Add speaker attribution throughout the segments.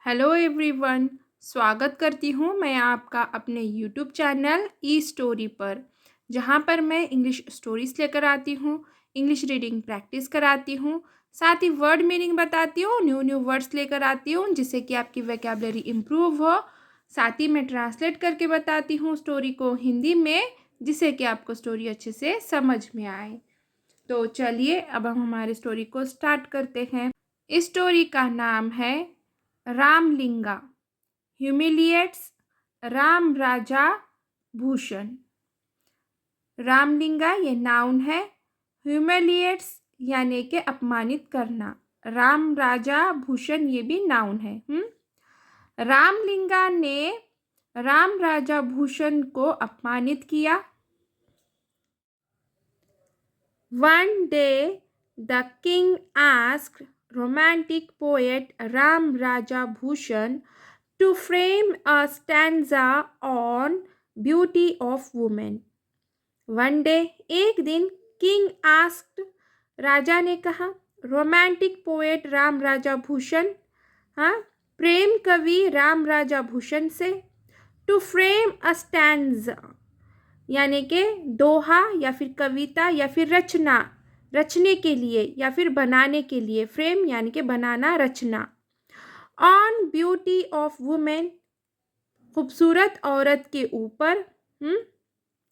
Speaker 1: Hello everyone. स्वागत करती हूँ मैं आपका अपने यूट्यूब चैनल ई स्टोरी पर, जहाँ पर मैं इंग्लिश स्टोरीज लेकर आती हूँ, इंग्लिश रीडिंग प्रैक्टिस कराती हूँ, साथ ही वर्ड मीनिंग बताती हूँ, न्यू न्यू वर्ड्स लेकर आती हूँ जिससे कि आपकी वोकैबुलरी इम्प्रूव हो। साथ ही मैं ट्रांसलेट करके बताती हूँ स्टोरी को हिंदी में, जिससे कि आपको स्टोरी अच्छे से समझ में आए। तो चलिए अब हम हमारी स्टोरी को स्टार्ट करते हैं। इस स्टोरी का नाम है रामलिंगा ह्यूमिलिएट्स राम राजा भूषण। रामलिंगा ये नाउन है, ह्यूमिलिएट्स यानी कि अपमानित करना, राम राजा भूषण ये भी नाउन है। रामलिंगा ने राम राजा भूषण को अपमानित किया। One day, the king asked romantic poet Ram Raja Bhushan to frame a stanza on beauty of women. One day, एक दिन king asked, राजा ने कहा, रोमांटिक पोएट राम राजा भूषण, हाँ, प्रेम कवि राम राजा भूषण से, टू फ्रेम अ स्टैंजा यानी कि दोहा या फिर कविता या फिर रचना, रचने के लिए या फिर बनाने के लिए, फ्रेम यानी कि बनाना, रचना, ऑन ब्यूटी ऑफ वुमेन खूबसूरत औरत के ऊपर।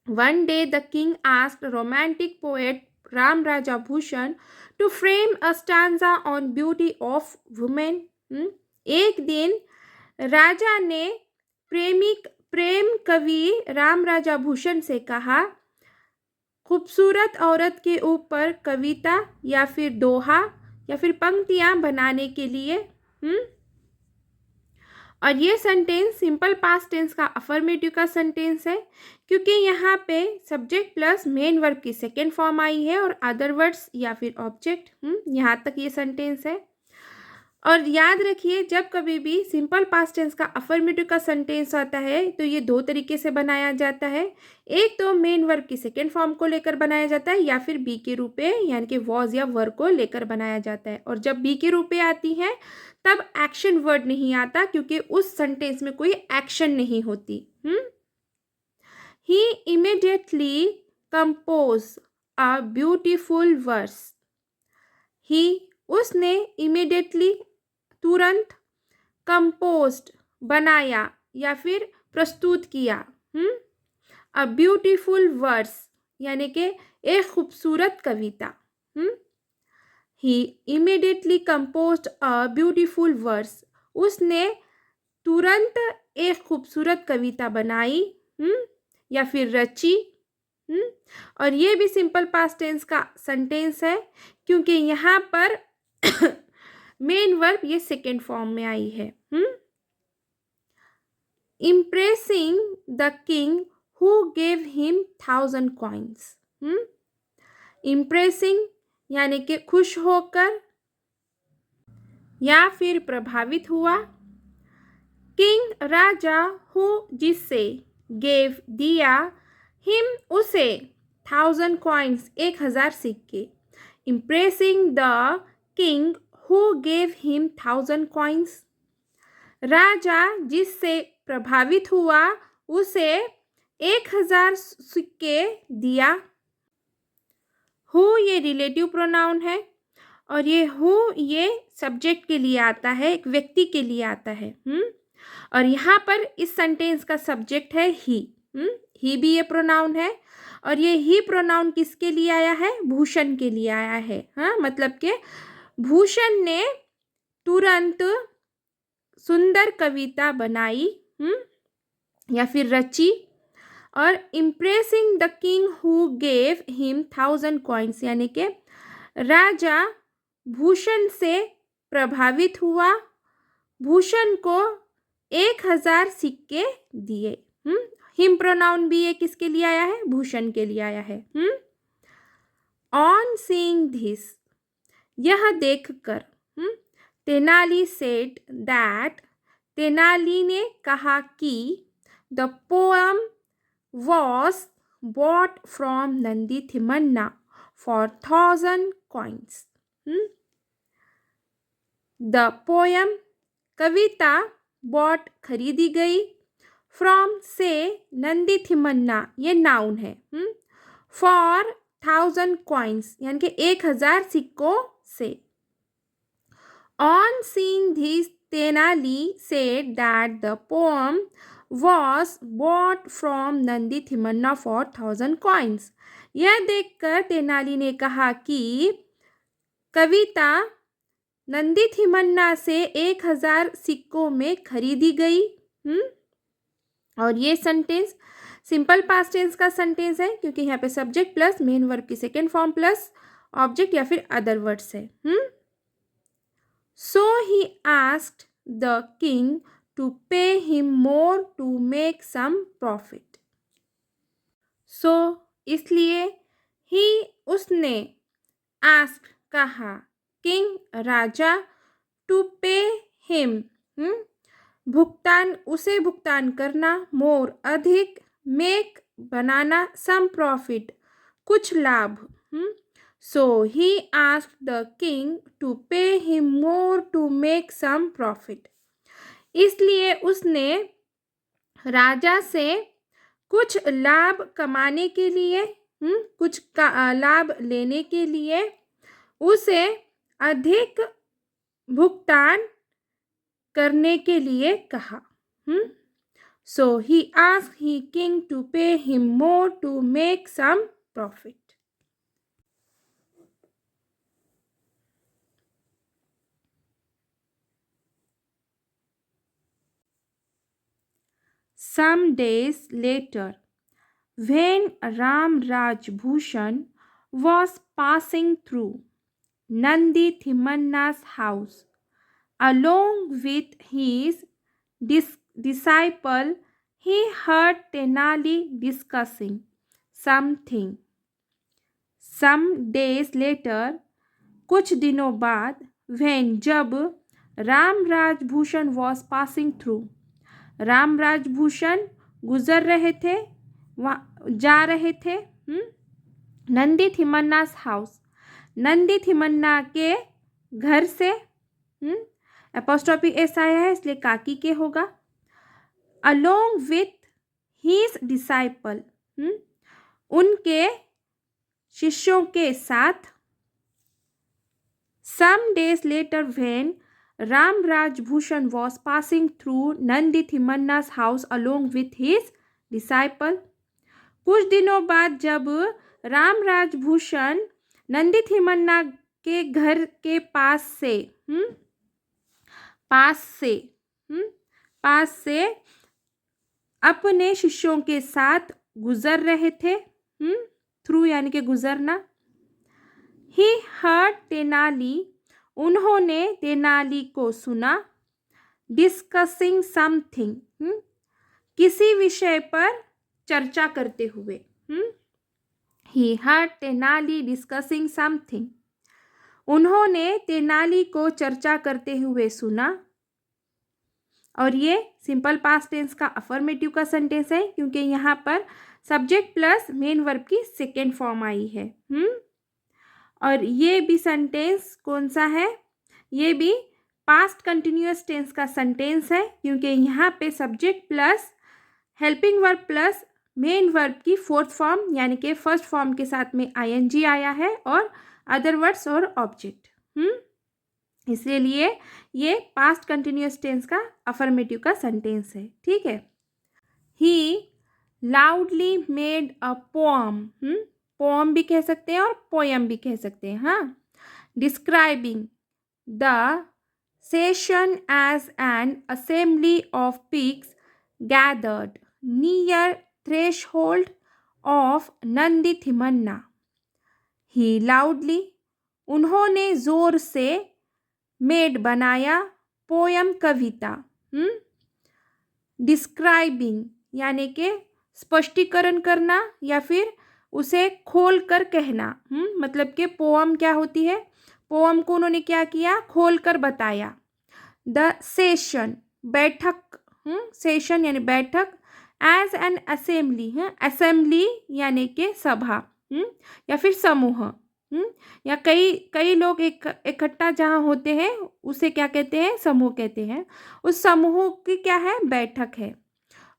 Speaker 1: One day the king asked romantic poet Ram Raja Bhushan to frame a stanza on beauty of women. एक दिन राजा ने प्रेम कवि राम राजा भूषण से कहा, खूबसूरत औरत के ऊपर कविता या फिर दोहा या फिर पंक्तियां बनाने के लिए। और ये सेंटेंस सिंपल पास्ट टेंस का अफर्मेटिव का सेंटेंस है, क्योंकि यहाँ पे सब्जेक्ट प्लस मेन वर्ब की सेकेंड फॉर्म आई है और अदर वर्ड्स या फिर ऑब्जेक्ट, यहाँ तक ये सेंटेंस है। और याद रखिए, जब कभी भी सिंपल पास्ट टेंस का अफर्मेटिव का सेंटेंस आता है तो ये दो तरीके से बनाया जाता है। एक तो मेन वर्ब की सेकेंड फॉर्म को लेकर बनाया जाता है, या फिर बी के रूप में यानी कि वॉज या वर को लेकर बनाया जाता है। और जब बी के रूप में आती है तब एक्शन वर्ड नहीं आता, क्योंकि उस सेंटेंस में कोई एक्शन नहीं होती। He immediately compose a beautiful verse. He उसने इमीडिएटली तुरंत, कंपोज्ड बनाया या फिर प्रस्तुत किया, अ ब्यूटीफुल वर्स यानी कि एक खूबसूरत कविता। He immediately composed a beautiful verse, उसने तुरंत एक खूबसूरत कविता बनाई, या फिर रची। और ये भी सिंपल पास्ट टेंस का सेंटेंस है, क्योंकि यहाँ पर मेन वर्ब ये सेकेंड फॉर्म में आई है। Impressing the king who gave him 1000 coins. Impressing यानी कि खुश होकर या फिर प्रभावित हुआ। किंग राजा, हु जिससे, गेव दिया, हिम उसे, 1000 कॉइन्स 1000 सिक्के। Impressing the king who gave him 1000 coins, राजा जिससे प्रभावित हुआ उसे 1000 सिक्के दिया। हु ये रिलेटिव प्रोनाउन है, और ये हु ये सब्जेक्ट के लिए आता है, एक व्यक्ति के लिए आता है। और यहाँ पर इस सेंटेंस का सब्जेक्ट है ही। ही भी ये प्रोनाउन है, और ये ही प्रोनाउन किसके लिए आया है? भूषण के लिए आया है। मतलब कि भूषण ने तुरंत सुंदर कविता बनाई, या फिर रची। और impressing the king who gave him 1000 coins यानी कि राजा भूषण से प्रभावित हुआ, भूषण को 1000 सिक्के दिए। हिम प्रोनाउन भी ये किसके लिए आया है? भूषण के लिए आया है। ऑन सीइंग धिस, यह देखकर, तेनाली सेड दैट, तेनाली ने कहा कि, the poem was bought from Nandi Thimmanna for 1000 coins. The poem कविता बॉट खरीदी गई, फ्रॉम से नंदी थिमन्ना ये नाउन है, फॉर 1000 कॉइन्स यानी कि 1000 सिक्कों से। On seeing this Tenali said that the poem was bought from Nandi Thimmanna for 1000 coins। यह देखकर तेनाली ने कहा कि कविता नंदी थिमन्ना से 1000 सिक्कों में खरीदी गई। और ये सेंटेंस सिंपल पास्ट टेंस का सेंटेंस है क्योंकि यहाँ पे सब्जेक्ट प्लस मेन वर्ब की सेकेंड फॉर्म प्लस ऑब्जेक्ट या फिर अदर वर्ड्स है। So he asked the king to pay him more to make some profit। So इसलिए ही उसने ask कहा king Raja to pay him भुगतान उसे भुगतान करना more अधिक make बनाना some profit कुछ लाभ। So he asked the king to pay him more to make some profit। इसलिए उसने राजा से कुछ लाभ कमाने के लिए कुछ लाभ लेने के लिए उसे अधिक भुगतान करने के लिए कहा। So he asked he king to pay him more to make some profit. Some days later, when Ram Rajbhushan was passing through Nandi Thimanna's house, along with his disciple, he heard Tenali discussing something. Some days later, कुछ दिनों बाद, when जब Ram Rajbhushan was passing through, Ram Rajbhushan गुजर रहे थे जा रहे थे नंदी थिमन्नास हाउस नंदी थिमन्ना के घर से एपोस्ट्रोफी एस आया है इसलिए काकी के होगा। अलोंग विथ हीज डिसाइपल उनके शिष्यों के साथ। Some days later when Ram Rajbhushan was passing through Nandi Thimanna's house along with his disciple। कुछ दिनों बाद जब राम राजभूषण नंदी थिमन्ना के घर के पास से अपने शिष्यों के साथ गुजर रहे थे। थ्रू यानी कि गुजरना। He heard तेनाली उन्होंने तेनाली को सुना। डिस्कसिंग समथिंग किसी विषय पर चर्चा करते हुए। He heard Tenali discussing something उन्होंने तेनाली को चर्चा करते हुए सुना। और ये सिंपल पास्ट टेंस का अफर्मेटिव का सेंटेंस है क्योंकि यहाँ पर सब्जेक्ट प्लस मेन वर्ब की सेकेंड फॉर्म आई है। और ये भी सेंटेंस कौन सा है? ये भी पास्ट कंटिन्यूअस टेंस का सेंटेंस है क्योंकि यहाँ पे subject plus helping verb plus main verb की फोर्थ फॉर्म यानी कि फर्स्ट फॉर्म के साथ में आईएनजी आया है और अदर वर्ड्स और ऑब्जेक्ट। इसलिए ये पास्ट कंटिन्यूअस टेंस का अफर्मेटिव का सेंटेंस है। ठीक है। He loudly made a poem poem भी कह सकते हैं और पोयम भी कह सकते हैं। हाँ। Describing the session as an assembly of pigs gathered near threshold of Nandi Thimmanna. He loudly उन्होंने जोर से मेड बनाया पोयम कविता। डिस्क्राइबिंग यानी कि स्पष्टीकरण करना या फिर उसे खोल कर कहना। मतलब कि पोअम क्या होती है? पोअम को उन्होंने क्या किया? खोल कर बताया। द सेशन बैठक सेशन यानी बैठक एज एन असेंबली असेंबली यानी कि सभा या फिर समूह या कई कई लोग इकट्ठा जहाँ होते हैं उसे क्या कहते हैं, समूह कहते हैं। उस समूह की क्या है, बैठक है।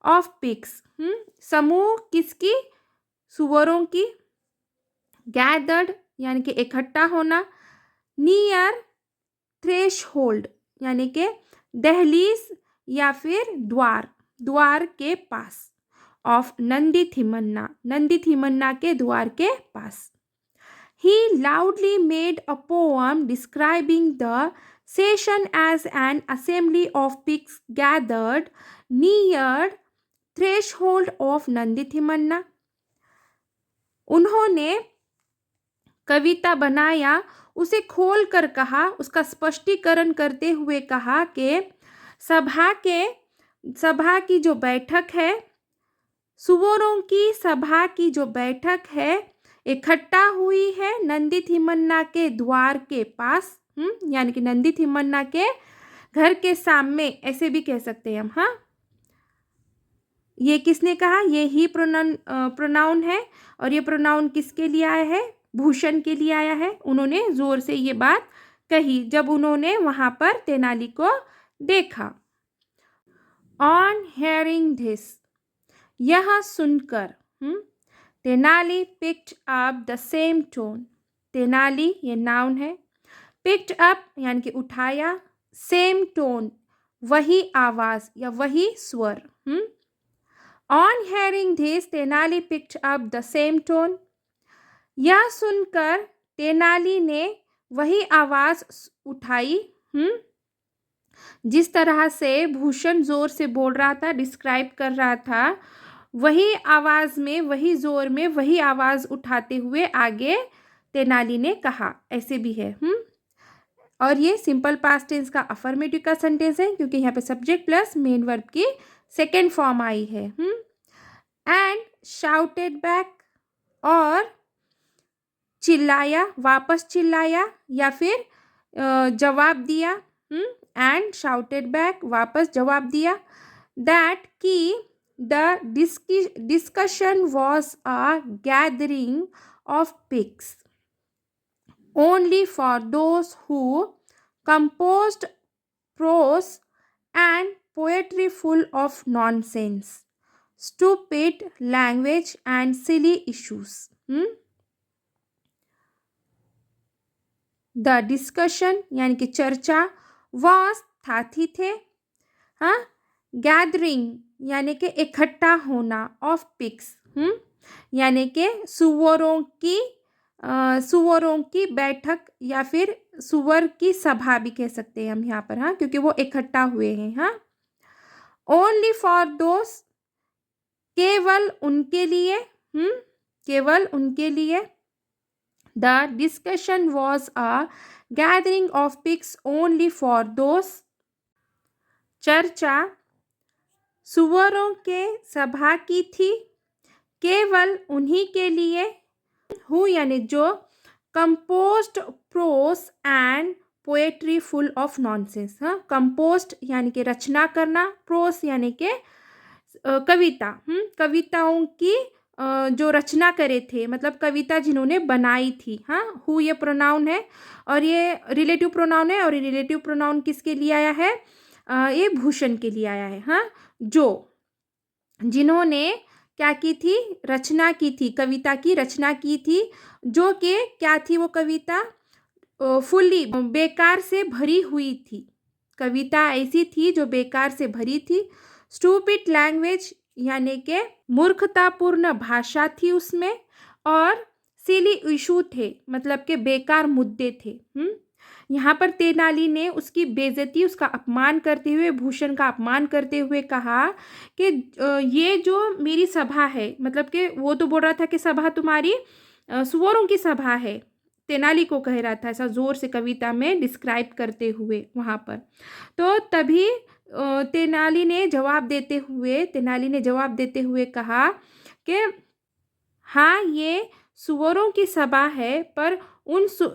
Speaker 1: ऑफ पिग्स, समूह किसकी, सुअरों की। गैदर्ड यानी कि इकट्ठा होना। नियर थ्रेश होल्ड यानी कि दहलीज या फिर द्वार, द्वार के पास। ऑफ नंदी थिमन्ना, नंदी थिमन्ना के द्वार के पास। He loudly made a poem describing the session as an assembly of pigs gathered near threshold of नंदीथिमन्ना। उन्होंने कविता बनाया, उसे खोल कर कहा, उसका स्पष्टीकरण करते हुए कहा कि सभा की जो बैठक है, सुअरों की सभा की जो बैठक है इकट्ठा हुई है नंदीथिमन्ना के द्वार के पास। यानी कि नंदीथिमन्ना के घर के सामने, ऐसे भी कह सकते हैं हम। हाँ, ये किसने कहा, ये ही प्रोनाउन है। और ये प्रोनाउन किसके लिए आया है, भूषण के लिए आया है। उन्होंने जोर से ये बात कही जब उन्होंने वहां पर तेनाली को देखा। ऑन हेयरिंग दिस, यह सुनकर, Tenali picked up the same tone. Tenali ये नाउन है, पिक्ड अप यानी कि उठाया, सेम टोन वही आवाज या वही स्वर। On hearing this Tenali picked up the same tone. यह सुनकर तेनाली ने वही आवाज उठाई। जिस तरह से भूषण जोर से बोल रहा था, डिस्क्राइब कर रहा था, वही आवाज में, वही जोर में, वही आवाज उठाते हुए आगे तेनाली ने कहा। ऐसे भी है। और ये सिंपल पास्ट टेंस का अफर्मेटिव का सेंटेंस है, क्योंकि यहाँ पे सब्जेक्ट प्लस मेन वर्ब की सेकेंड फॉर्म आई है। एंड शाउटेड बैक, और चिल्लाया, वापस चिल्लाया या फिर जवाब दिया। एंड शाउटेड बैक, वापस जवाब दिया। दैट की the discussion was a gathering of pigs only for those who composed prose and poetry full of nonsense, stupid language and silly issues. The discussion यानी कि चर्चा, was था थे, हाँ, gathering यानी कि इकट्ठा होना, of pigs यानी कि सुअरों की बैठक या फिर सुअर की सभा भी कह सकते हैं हम यहाँ पर। हाँ, क्योंकि वो इकट्ठा हुए हैं। हाँ, ओनली फॉर दोस, केवल उनके लिए, केवल उनके लिए। The discussion was a gathering of pigs only for those, चर्चा सुअरों के सभा की थी, केवल उन्हीं के लिए। हु यानी जो, compost pros and poetry full of nonsense. हाँ, कंपोस्ट यानी कि रचना करना, प्रोस यानी कि कविता, कविताओं की जो रचना करे थे, मतलब कविता जिन्होंने बनाई थी। हाँ, हु ये प्रोनाउन है और ये रिलेटिव प्रोनाउन है। और ये रिलेटिव प्रोनाउन किसके लिए आया है, ये भूषण के लिए आया है। हाँ, जो, जिन्होंने क्या की थी, रचना की थी, कविता की रचना की थी, जो कि क्या थी वो कविता, फुल्ली बेकार से भरी हुई थी। कविता ऐसी थी जो बेकार से भरी थी। स्टूपिड लैंग्वेज यानी कि मूर्खतापूर्ण भाषा थी उसमें। और सिली इशू थे, मतलब के बेकार मुद्दे थे। यहाँ पर तेनाली ने उसकी बेइज्जती, उसका अपमान करते हुए, भूषण का अपमान करते हुए कहा कि ये जो मेरी सभा है, मतलब कि वो तो बोल रहा था कि सभा तुम्हारी सुअरों की सभा है, तेनाली को कह रहा था ऐसा जोर से कविता में डिस्क्राइब करते हुए वहाँ पर। तो तभी तेनाली ने जवाब देते हुए कहा कि हाँ, ये सुअरों की सभा है, पर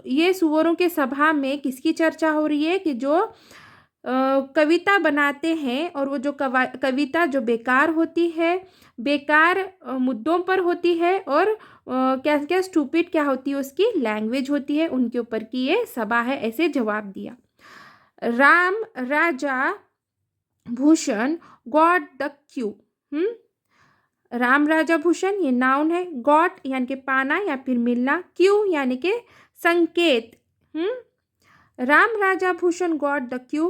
Speaker 1: ये सुअरों के सभा में किसकी चर्चा हो रही है कि जो कविता बनाते हैं और वो जो कविता जो बेकार होती है, बेकार मुद्दों पर होती है और क्या क्या स्टूपिड क्या होती है उसकी लैंग्वेज होती है, उनके ऊपर की ये सभा है, ऐसे जवाब दिया। राम राजा Bhushan got the cue. Ram राजा भूषण ये नाउन है, गॉट यानी कि पाना या फिर मिलना, क्यू यानी कि संकेत। राम राजा Bhushan got the cue,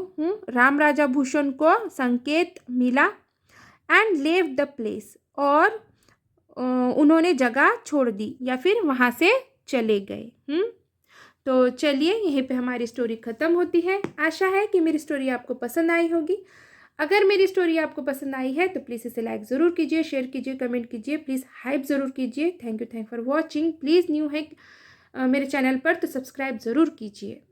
Speaker 1: Ram राजा भूषण को संकेत मिला। एंड लेव द प्लेस, और उन्होंने जगह छोड़ दी या फिर वहाँ से चले गए। तो चलिए यहीं पे हमारी स्टोरी ख़त्म होती है। आशा है कि मेरी स्टोरी आपको पसंद आई होगी। अगर मेरी स्टोरी आपको पसंद आई है तो प्लीज़ इसे लाइक ज़रूर कीजिए, शेयर कीजिए, कमेंट कीजिए, प्लीज़ हाइप ज़रूर कीजिए। Thank you for watching. Please new है मेरे चैनल पर तो सब्सक्राइब ज़रूर कीजिए।